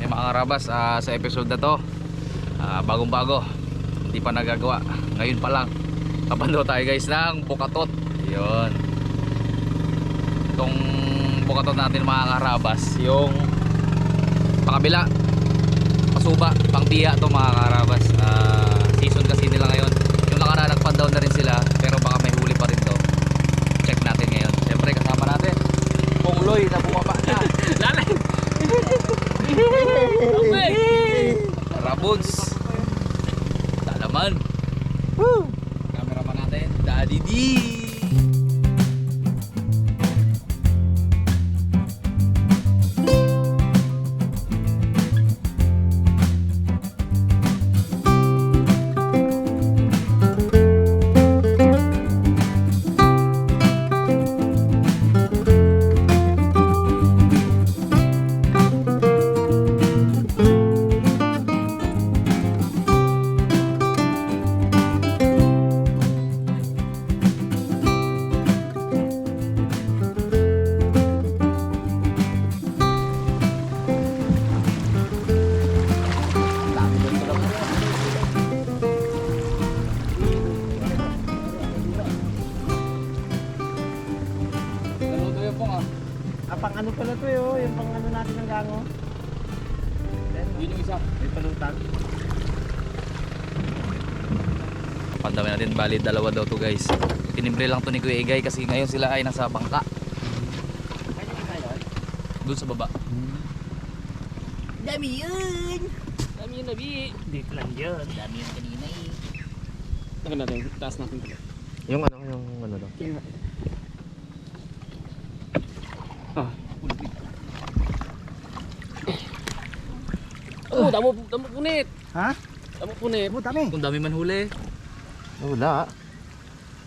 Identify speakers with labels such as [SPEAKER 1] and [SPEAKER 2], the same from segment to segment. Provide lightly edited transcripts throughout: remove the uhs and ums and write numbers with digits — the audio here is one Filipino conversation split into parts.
[SPEAKER 1] mga karabas, sa episode na to, bagong bago, hindi pa nagagawa, ngayon pa lang kapando tayo guys ng bukatot. Yun, itong bukatot natin mga karabas, yung pakabila, pasuba, pangbiya to mga karabas. Season kasi nila ngayon. Yung nakaraan nagpandown na rin sila, pero baka may huli pa rin to. Check natin ngayon. Siyempre kasama natin Pongloy na bumaba na.
[SPEAKER 2] Lalay!
[SPEAKER 1] Rabuns Dalaman. Cameraman natin Daddy D.
[SPEAKER 3] Pang ano pala to yung pang ano natin ng gango.
[SPEAKER 2] Yun yung isa.
[SPEAKER 3] May palutan.
[SPEAKER 1] Pandami natin, bali dalawa daw to guys. Tinimbre lang to ni Kuya Igay kasi ngayon sila ay nasa bangka. Doon sa baba.
[SPEAKER 3] Dami yun!
[SPEAKER 2] Dami yun, Nabi.
[SPEAKER 3] Dito lang yun.
[SPEAKER 2] Dami yun kanina eh. Tagan natin, taas natin pala.
[SPEAKER 3] Yung ano daw.
[SPEAKER 2] Ah, oh, damo punit.
[SPEAKER 3] Ha?
[SPEAKER 2] Damo punit.
[SPEAKER 3] Dami.
[SPEAKER 1] Kung dami man huli.
[SPEAKER 3] Wala.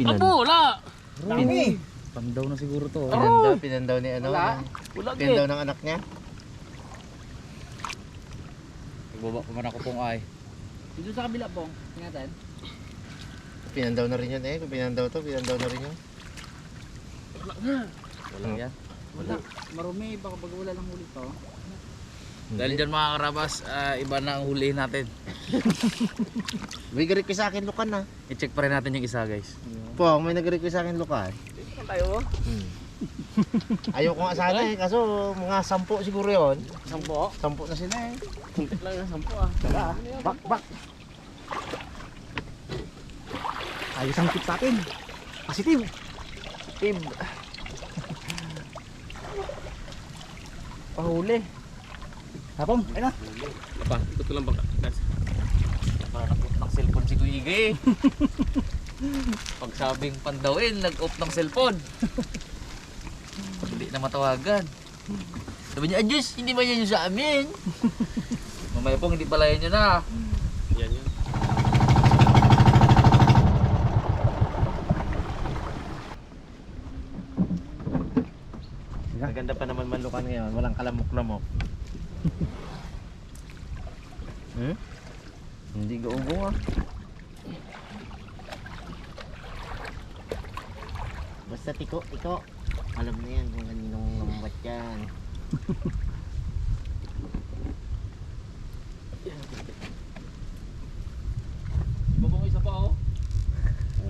[SPEAKER 2] Apo, wala.
[SPEAKER 3] Dami.
[SPEAKER 1] Pandaw na siguro to.
[SPEAKER 3] Pinandaw ni ano?
[SPEAKER 2] Wala. Wala
[SPEAKER 3] Pinandaw
[SPEAKER 2] git.
[SPEAKER 3] ng anak niya.
[SPEAKER 1] Nagbaba pa man ako pong ay.
[SPEAKER 2] Dito sa kabila po. Tingnan.
[SPEAKER 3] Pinandaw na rin yun eh. Kung pinandaw to, pinandaw na rin yun.
[SPEAKER 2] Wala nga.
[SPEAKER 1] Wala yan.
[SPEAKER 2] Wala. Marumi, baka wala lang huli to.
[SPEAKER 1] Dahil dyan mga karabas, iba na ang hulihin natin.
[SPEAKER 3] May nag-request sa akin lukan na.
[SPEAKER 1] I-check pa rin natin yung isa guys.
[SPEAKER 3] Pong, may nag-request sa akin lukan.
[SPEAKER 2] Dito tayo.
[SPEAKER 3] Ayoko nga sana eh. Kaso mga 10 siguro yun.
[SPEAKER 2] 10.
[SPEAKER 3] 10 na sila eh.
[SPEAKER 2] Kunti lang yung 10 ah.
[SPEAKER 3] Tara, bak. Ayos ang tip sa atin. Positive.
[SPEAKER 2] Tib.
[SPEAKER 3] Pahuli. Hapon, ayun na.
[SPEAKER 2] Pa, ikot ko lang baka. Guys.
[SPEAKER 1] Parang nag-off ng cellphone si Kuya Igay. Pag sabing pandawin, nag-off ng cellphone. Hindi na matawagan. Sabi niya, Adjus, hindi ba yan yung sa amin? Mamaya pong, hindi pala yan yun na.
[SPEAKER 2] Yan yun.
[SPEAKER 3] Maganda pa naman manlukan ngayon. Walang kalamok-lamok. Hindi gaugong ah. Basta tiko. Alam na yan kung kaninong lambat yan.
[SPEAKER 1] Babang isa pa oh.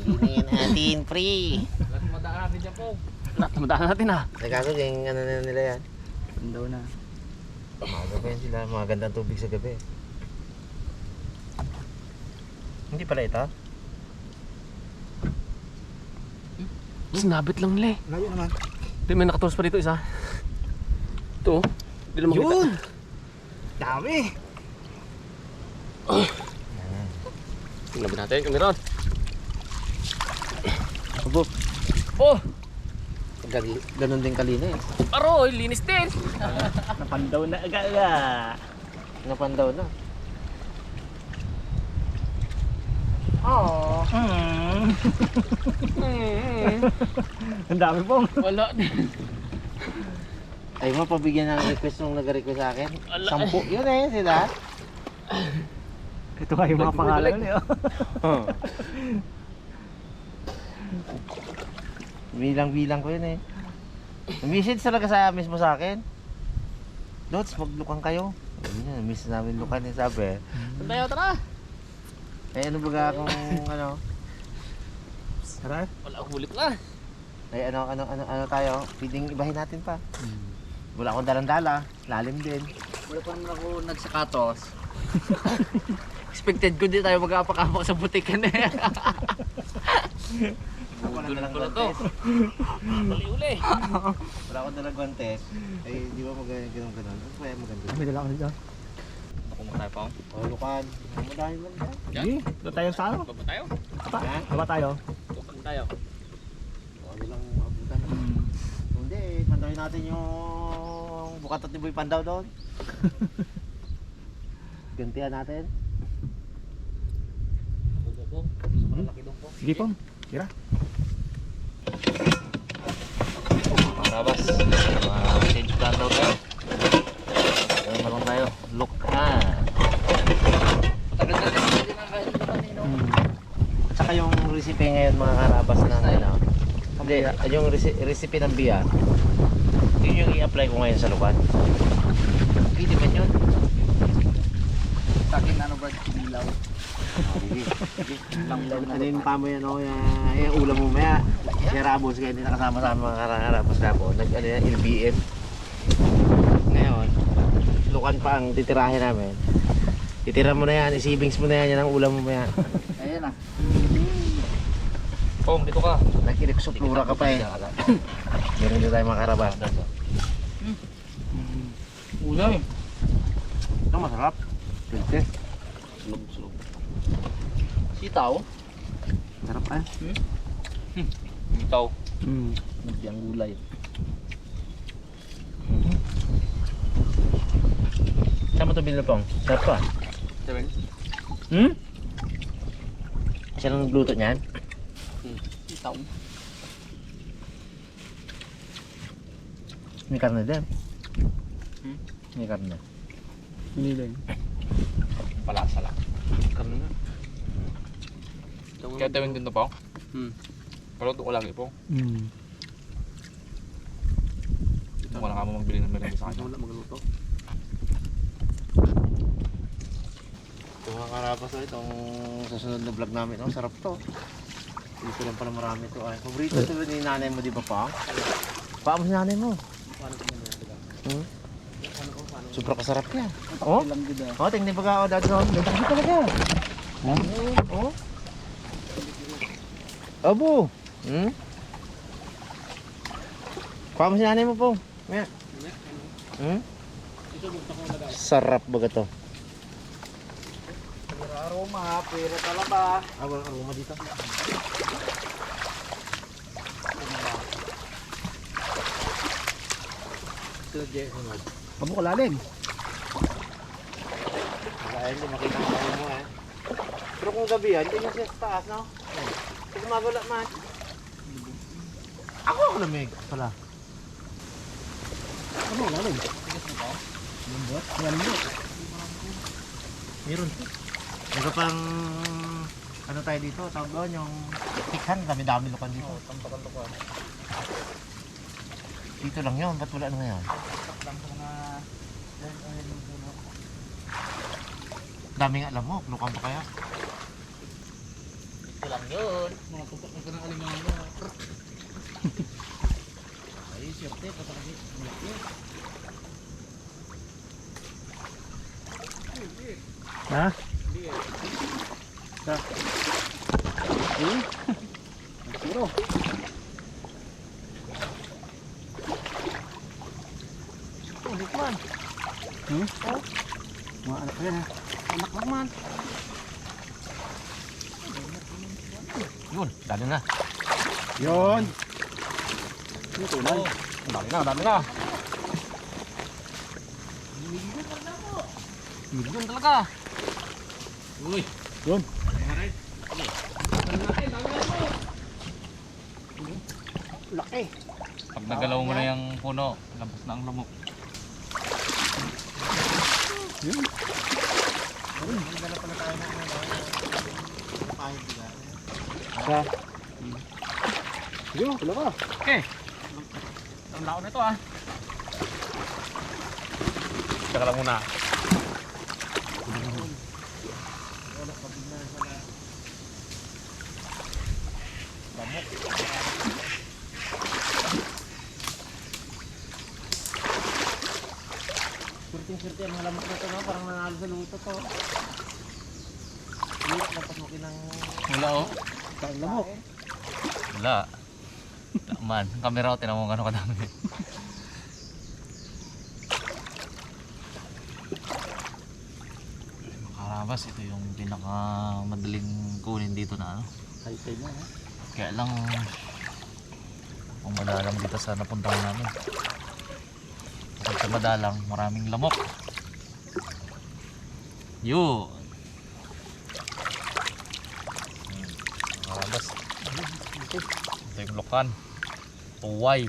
[SPEAKER 3] Hindi na yan atin, free.
[SPEAKER 1] Lahat madaan natin dyan po.
[SPEAKER 2] Tamataan natin ah.
[SPEAKER 3] Nagkaso yung ano na nila yan.
[SPEAKER 1] Pandaw na.
[SPEAKER 3] Magabi yan sila. Mga gandang tubig sa gabi. Hindi pala ito?
[SPEAKER 2] Sinabit lang nila eh.
[SPEAKER 3] Layo naman.
[SPEAKER 2] Di may nakatulos pa dito isa. Ito oh. Hindi na makita.
[SPEAKER 3] Yun! Dami!
[SPEAKER 2] Tingnan ba natin kami ron?
[SPEAKER 3] Abo.
[SPEAKER 2] Oh!
[SPEAKER 3] Ganon din kalina eh.
[SPEAKER 2] Aroy, linis din.
[SPEAKER 3] Napandaw na aga. Napandaw na.
[SPEAKER 2] Oh.
[SPEAKER 3] Ang dami pong.
[SPEAKER 2] Wala.
[SPEAKER 3] Ay mo, pabigyan ng request nung nag-request sa akin.
[SPEAKER 2] Ala.
[SPEAKER 3] 10 yun eh, sila. Ito nga yung mga pangalan niyo. Bilang-bilang ko yun eh. Message talaga sa mismo sa akin. Lods, maglukang kayo. Ganyan, miss namin lukan eh, sabi.
[SPEAKER 2] Tayo, tara!
[SPEAKER 3] Eh, ano baga kung ano?
[SPEAKER 2] Tara. Wala akong huli pala.
[SPEAKER 3] Ay, ano tayo? Pwedeng ibahin natin pa. Wala akong dalang-dala. Lalim din.
[SPEAKER 1] Wala pa naman ako nagsakatos. Expected ko di tayo mag-apak-apak sa butikan eh.
[SPEAKER 3] Wala akong dalang
[SPEAKER 1] Wala to.
[SPEAKER 3] guantes.
[SPEAKER 1] Uli-uli.
[SPEAKER 3] Wala akong dalang guantes. Ay, di ba ganun? Ano ba yan maganda?
[SPEAKER 2] May dala ako dito.
[SPEAKER 1] Ako mo tayo pa.
[SPEAKER 3] Oh, lukan. Madami man dyan.
[SPEAKER 2] Sige, doon tayo sa ano?
[SPEAKER 1] Baba tayo.
[SPEAKER 2] Baba tayo.
[SPEAKER 1] Baba tayo.
[SPEAKER 3] Ano lang abutan. Hindi, pandahin natin yung bukatot ni Boy Pandaw doon. Gantihan natin.
[SPEAKER 2] Sige pong. Tira.
[SPEAKER 1] Marabas. Change plan daw tayo. Tayo malong tayo. Look ha. Tagal-tagal hindi nakakain ito kanino.
[SPEAKER 3] At saka yung recipe ngayon mga karabas na ano. Hindi, yung recipe ng biya. Yun yung i-apply ko ngayon sa lupan.
[SPEAKER 1] Hindi man yun. Takin ano ba? Ilaw.
[SPEAKER 3] Ano yung pa mo yan o yung ulam mo maya. Si Ramos kaya hindi nakasama sa mga karabas na po. Ano yan, LBM. Ngayon, lukan pa ang titirahin namin. Titira mo na yan, isibings mo na yan, yan ang ulam mo maya.
[SPEAKER 1] Ayan ah. Pong, dito ka.
[SPEAKER 3] Nagkiriksuplura ka pa eh. Meron din tayo mga karabas.
[SPEAKER 1] Ulay.
[SPEAKER 3] Ito masarap. Pilte.
[SPEAKER 1] Sulog. Sitaw.
[SPEAKER 3] Sarap ah.
[SPEAKER 1] Sitaw.
[SPEAKER 2] Yang gulay.
[SPEAKER 3] Saan mo ito binilapong? Sarap to ah.
[SPEAKER 1] Seven.
[SPEAKER 3] Siya lang nagluto niyan?
[SPEAKER 1] Sitaw.
[SPEAKER 3] May karne din. May karne.
[SPEAKER 2] Hindi din.
[SPEAKER 1] Palasa lang.
[SPEAKER 2] Karne na.
[SPEAKER 1] Kaya tawin din to po. Paluto ko lagi po. Kung wala ka mo magbili ng meron sa kanya.
[SPEAKER 2] Wala magluto.
[SPEAKER 3] Ito mga karabas oh, itong susunod na vlog namin. Oh, sarap to. Dito lang pala marami to. Ay, paborito to ni nanay mo, di ba pa? Paano si nanay mo? Super kasarap yan. Oh? Oh, tingnan ba ka o dad ron? Ganda kasi talaga. Oh? Abo. Paano si nanay mo po? Maya. Sarap baga to.
[SPEAKER 1] Aroma, pero talaba.
[SPEAKER 3] Walang aroma dito.
[SPEAKER 2] Abo kalalim.
[SPEAKER 3] Kaya hindi makita ang bahay mo eh. Pero kung gabi yan, hindi na siya sa taas, no? Kung gumagala man. Ako lamig pala.
[SPEAKER 2] Abo kalalim. Lembot. Yan mo.
[SPEAKER 3] Meron. Ito pang ano tayo dito, tawag doon yung tikhan, dami-dami lukan dito.
[SPEAKER 1] Tampakan-tampakan.
[SPEAKER 3] Dito lang yun, ba't wala na ngayon?
[SPEAKER 1] Lang sa mga...
[SPEAKER 3] Daming alam mo, lukan pa kaya?
[SPEAKER 1] Ito lang yun. Mga tupak na ka ng alimango.
[SPEAKER 3] Ay, siyempre, patakasi.
[SPEAKER 2] Ha? Siguro.
[SPEAKER 3] Hindi man.
[SPEAKER 2] Mga anak ko yan ha.
[SPEAKER 3] Anak lang man. Yun, dali na.
[SPEAKER 2] Yun. Ito na.
[SPEAKER 1] Dami na. Million talaga. Uy.
[SPEAKER 2] Yun.
[SPEAKER 3] Laki.
[SPEAKER 1] Pag nagalaw mo na yung puno, labas na ang lamok.
[SPEAKER 2] Yun.
[SPEAKER 3] Dala pala tayo ng ano. Kahit diba?
[SPEAKER 2] Sa. Yo, wala ka.
[SPEAKER 1] Okay. Ang laon na ito ah. Tsaka lang muna.
[SPEAKER 3] Surting-surting ang mga lamok na ito, no? Parang nanalo sa luto to. Hirap na pasukin ng
[SPEAKER 1] Wala oh.
[SPEAKER 3] kain lamok.
[SPEAKER 1] Wala. Man, camera ko, tinan mo gano'ng kadami. Makarabas, ito yung pinaka madaling kunin dito na ano.
[SPEAKER 3] High-tide na, ha?
[SPEAKER 1] Kaya lang, kung madalang dito sa napuntahan namin. Kapag sa madalang, maraming lamok. Yun. Makarabas. Ito yung lokan. Uway.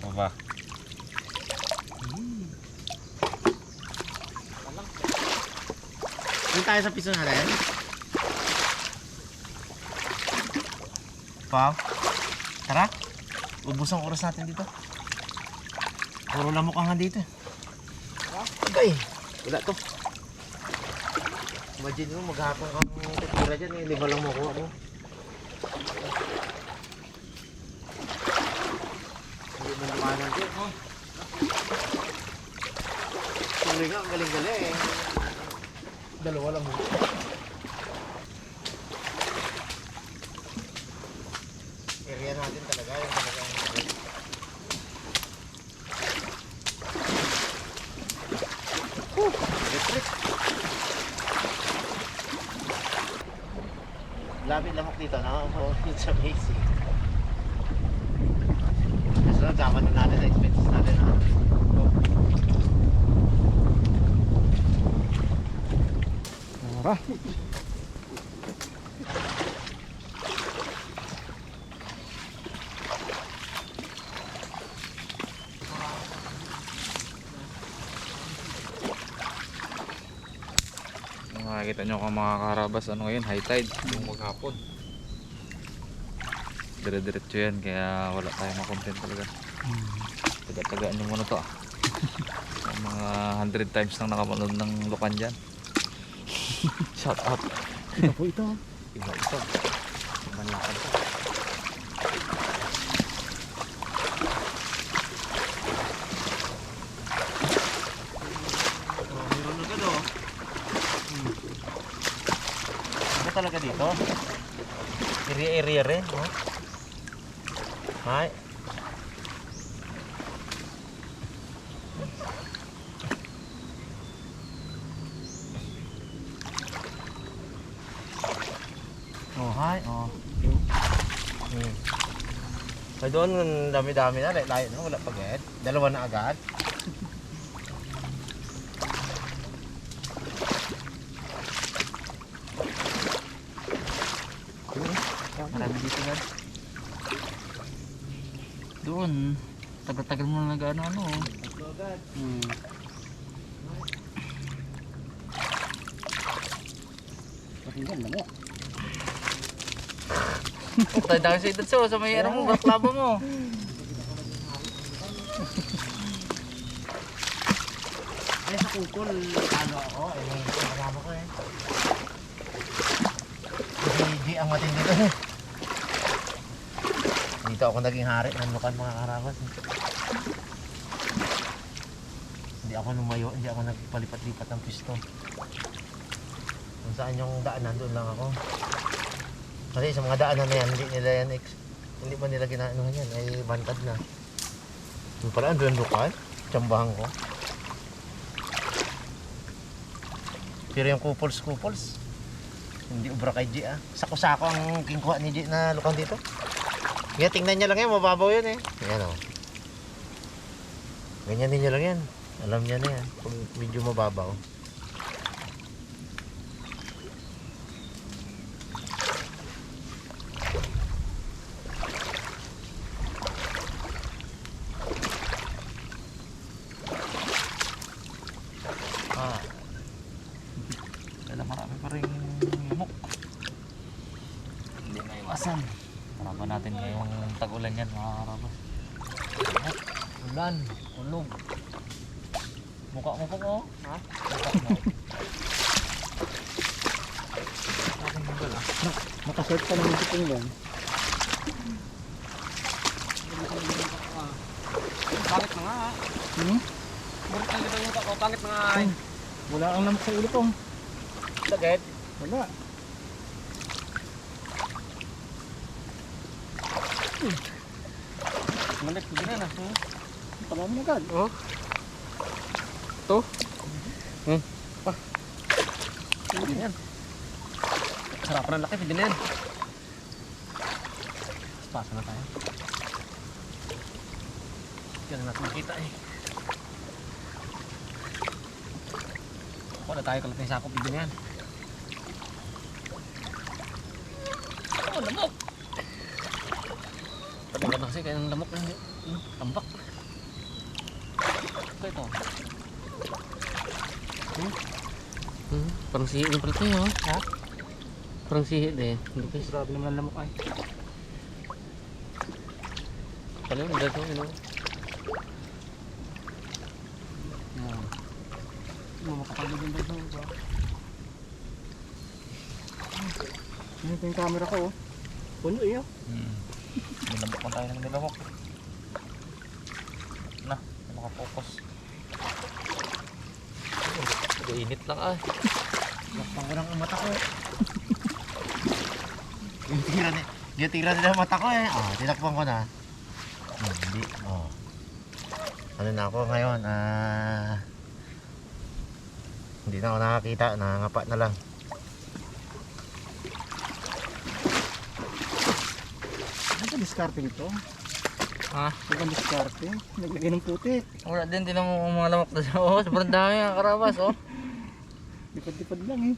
[SPEAKER 1] Ano ba?
[SPEAKER 3] Doon tayo sa piso natin. Pa? Tara. Ubus ang oras natin dito. Puro lamok ang dito. Ay, wala to. Imagine mo, maghapon kang titira dyan eh. Lima lang makuha mo. Hindi mo lumanan dyan, oh. Tuloy nga, ang galing-galing eh. Dalawa lang mo. Area natin talaga, yung talagang electric. Labi lamok dito, no? So, it's amazing. So, tama na natin sa expenses natin, no?
[SPEAKER 2] Tara.
[SPEAKER 1] Makikita nyo kung mga karabas ano ngayon, high tide yung maghapon. Dire-diretso yan kaya wala tayong makontent talaga. Taga-tagaan nyo muna to ah. Yung mga 100 times nang nakapanood ng lukan dyan. Shout out.
[SPEAKER 2] Ito po ito.
[SPEAKER 1] Iba ito. Ibang lakad to.
[SPEAKER 3] Meron agad, oh. Ano talaga dito? Area rin, no? Hay. Oh, hay. Oh. Ay doon, dami-dami na. Layo na, wala pag -ed. Dalawa na agad.
[SPEAKER 1] Marami dito yan. Doon. Tagal-tagal mo na nag-ano-ano.
[SPEAKER 3] Ito agad.
[SPEAKER 2] Pakinggan mo.
[SPEAKER 1] Tayo dahil sa edad sa may ano mo, baklabo mo.
[SPEAKER 3] Ay, sa kukul, ano ako, may kasama ko eh. Hindi ang matindi ko eh. Dito ako naging hari ng lukan mga karabas eh. Hindi ako lumayo, hindi ako nagpalipat-lipat ng pisto. Kung saan yung daanan, doon lang ako. Kasi sa mga daanan na yan, hindi pa nila ginaanuhan yan, ay bantad na. Yung pala, doon lukan, tsambahan ko. Pero yung kupals, hindi ubra kay G ah. Sako-sako ang kinuha ni G na lukan dito. Kaya tingnan niya lang yan, mababaw yan eh. Yan o. Ganyan din niya lang yan. Alam niya na yan, kung medyo mababaw.
[SPEAKER 1] Dala marami pa rin lamok. Hindi na iwasan. Harapan natin ngayong tag-ulan yan mga karabas. Lamok, ulan, ulog. Mukha mo po ko. Ha? Mukha mo.
[SPEAKER 2] Nakasearch pa naman si Pinggan. Bakit ang ganda utak ko? Pangit mga ay.
[SPEAKER 3] Wala ang lamok sa ulo ko.
[SPEAKER 2] Sakit.
[SPEAKER 3] Wala.
[SPEAKER 2] Malit, hindi na na.
[SPEAKER 3] Tama mo agad.
[SPEAKER 2] Oh. To. Pwede na yan. Sarapan ng laki, pwede na yan. Pasa na tayo. Diyan na natin makita eh. Wala tayo kalat ng sakop, pwede na yan. Oh, lamok! Pati kasi kaya ng lamok na hindi. Tambak. Ito. Parang sihi din pala ito yun. Ha? Parang sihi din. Hindi kasi.
[SPEAKER 3] Grabe naman ang lamok ay.
[SPEAKER 2] Pala yun, dito yun. Makapagod din dito.
[SPEAKER 3] Ito yung camera ko oh. Puno iyo.
[SPEAKER 1] Nilamok mo tayo ng nilamok. Na, makafocus.
[SPEAKER 2] Init lang ah.
[SPEAKER 3] Lakpan ko ng mata ko eh. Ginatira nila ang mata ko eh. Oh, tinakpan ko na. Hindi. Oh. Ano na ako ngayon? Hindi na ako nakakita. Nangangapa na lang. Ano ka diskarte nito?
[SPEAKER 2] Ha?
[SPEAKER 3] Ano ka diskarte? Naglagay ng putik.
[SPEAKER 2] Wala din, tinan mo mga lamok na siya. Oh, sobrang dami ang karabas oh.
[SPEAKER 3] Lipad-lipad lang eh.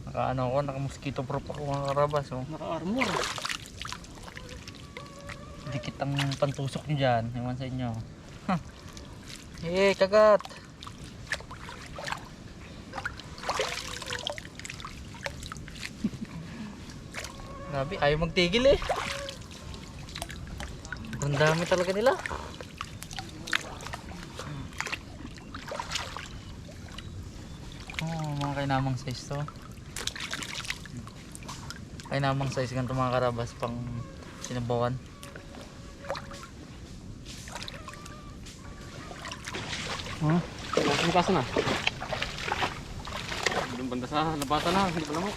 [SPEAKER 2] Naka ano ako, naka mosquito proof ako mga karabas oh.
[SPEAKER 3] Naka-armor.
[SPEAKER 2] Dikit ang pantusok nyo dyan, ewan sa inyo. Eh, kagat! Grabe, ayaw magtigil eh. Ang dami talaga nila. Oh, mga kainamang size to. Kainamang size ganito mga karabas pang sinabawan.
[SPEAKER 3] Huh?
[SPEAKER 2] Ang kasa na. Doon banda sa labasan na, hindi pa lamok.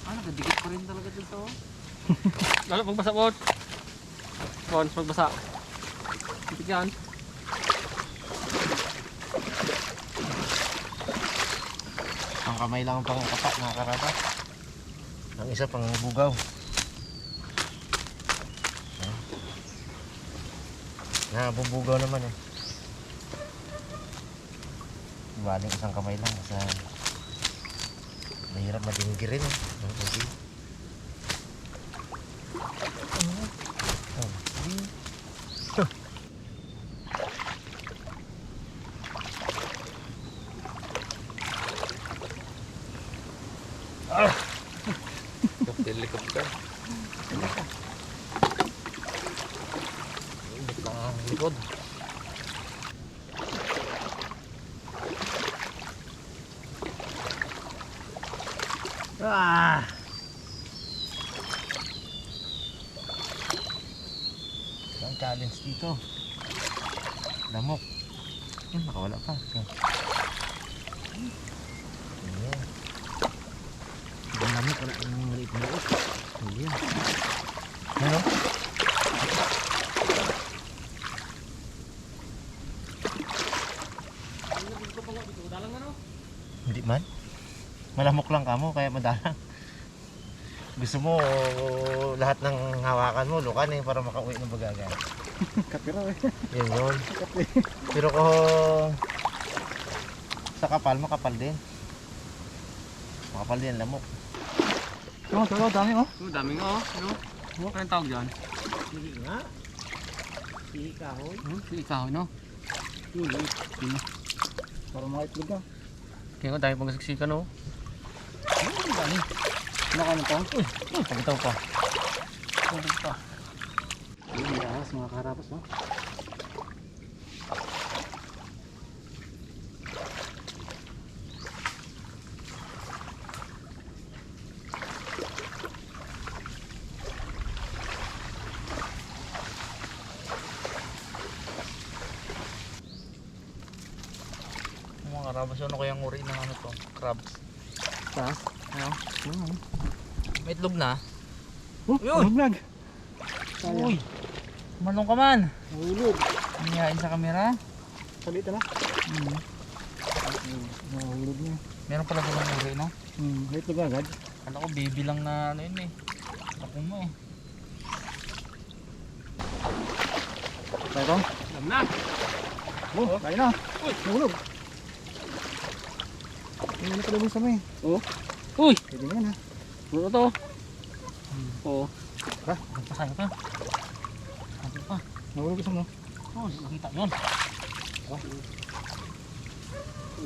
[SPEAKER 2] Ah, nagdikit pa rin talaga dito. Lalo pagbasa po. Pons, pagbasa. Dikit yan.
[SPEAKER 3] Ang kamay lang ang pangkapa mga karabas. Ang isa pang bugaw. Nabubugaw naman eh. Baling isang kamay lang kasi mahirap madinggirin eh. Okay.
[SPEAKER 2] Helicopter. Hindi lang ang likod.
[SPEAKER 3] Ah! Ang challenge dito. Lamok. Nakawala pa. Ayan. Ang lamok wala ang maliit na liit. Ayan. Ano? Hindi man. Malamok lang kamo kaya madalang. Gusto mo lahat ng hawakan mo lukan eh para makauwi ng bagagan.
[SPEAKER 4] Kapiraw eh.
[SPEAKER 3] Yun yun. Pero kung sa kapal, makapal din. Makapal din ang lamok.
[SPEAKER 4] Oh, pero dami oh.
[SPEAKER 2] Dami nga oh. Ano? Ano kayang tawag dyan?
[SPEAKER 3] Hindi nga. Hindi kahoy.
[SPEAKER 2] Ikaw no?
[SPEAKER 4] Yun. Para mga itlog ah.
[SPEAKER 2] Kaya ko tayo pagsaksikan oh.
[SPEAKER 4] Dami. Nakano pa?
[SPEAKER 2] Pagitaw pa.
[SPEAKER 4] Tubig pa. Yun, ahas mga kaharapas oh.
[SPEAKER 1] karabas, ano kayang uri ng ano to? Crabs.
[SPEAKER 4] Taas.
[SPEAKER 1] Ano?
[SPEAKER 4] Oo.
[SPEAKER 1] May itlog na.
[SPEAKER 4] Oh,
[SPEAKER 1] Yun!
[SPEAKER 4] vlog.
[SPEAKER 1] Uy! Manong ka man!
[SPEAKER 4] Nahulog.
[SPEAKER 1] Nangyayaan sa camera.
[SPEAKER 4] Salita na. Nahulog niya.
[SPEAKER 1] Meron pala ganun uri, no?
[SPEAKER 4] Wait lang agad.
[SPEAKER 1] Kala ko baby lang na ano yun eh. Ako mo eh.
[SPEAKER 4] Ito.
[SPEAKER 2] Alam na.
[SPEAKER 4] Oh, kaya na. Uy, nahulog. Hindi na pala sa may.
[SPEAKER 2] Uy!
[SPEAKER 4] Pwede na yan ha.
[SPEAKER 2] Ano to? Oo.
[SPEAKER 4] Tara.
[SPEAKER 2] Nagpasayo pa. Ano pa?
[SPEAKER 4] Nahulog isang no.
[SPEAKER 2] Oh, nakita yun.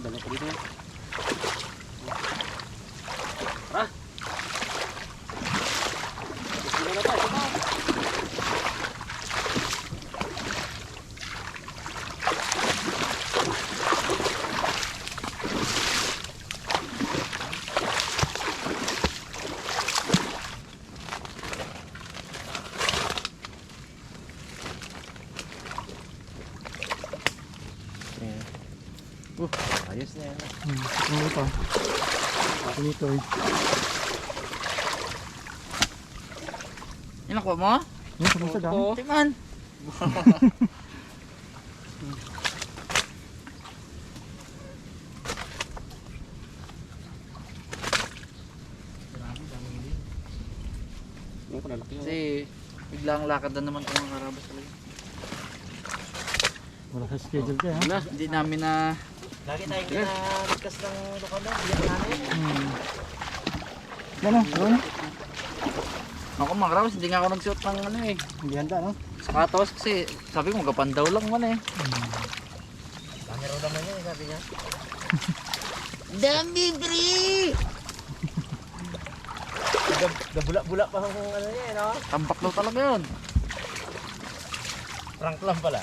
[SPEAKER 2] Dala ko dito. Tara. Sige na tayo.
[SPEAKER 3] Ayos na yan.
[SPEAKER 4] Ano pa? Dito eh.
[SPEAKER 1] Yan nakuha mo?
[SPEAKER 4] Yung sa sa dami.
[SPEAKER 1] Timan!
[SPEAKER 2] Yung kalalaki yun.
[SPEAKER 1] Kasi biglang lakad na naman itong mga karabas talaga.
[SPEAKER 4] Wala sa schedule ka ha.
[SPEAKER 2] Na.
[SPEAKER 1] Hindi namin na...
[SPEAKER 3] Lagi tayong kinalikas ng lukan na. Biyak na na yan.
[SPEAKER 4] Yan o. Ano?
[SPEAKER 1] Ako mga karabas, hindi nga ako nagsuot ng ano eh.
[SPEAKER 4] Hindi handa no?
[SPEAKER 1] Sapatos kasi sabi ko magapandaw lang man eh.
[SPEAKER 3] Dami raw naman yan, sabi niya.
[SPEAKER 1] Dami bri!
[SPEAKER 3] Gabula-bula pa ang ano niya, no?
[SPEAKER 1] Tambak daw talaga yun.
[SPEAKER 3] Prank lang pala.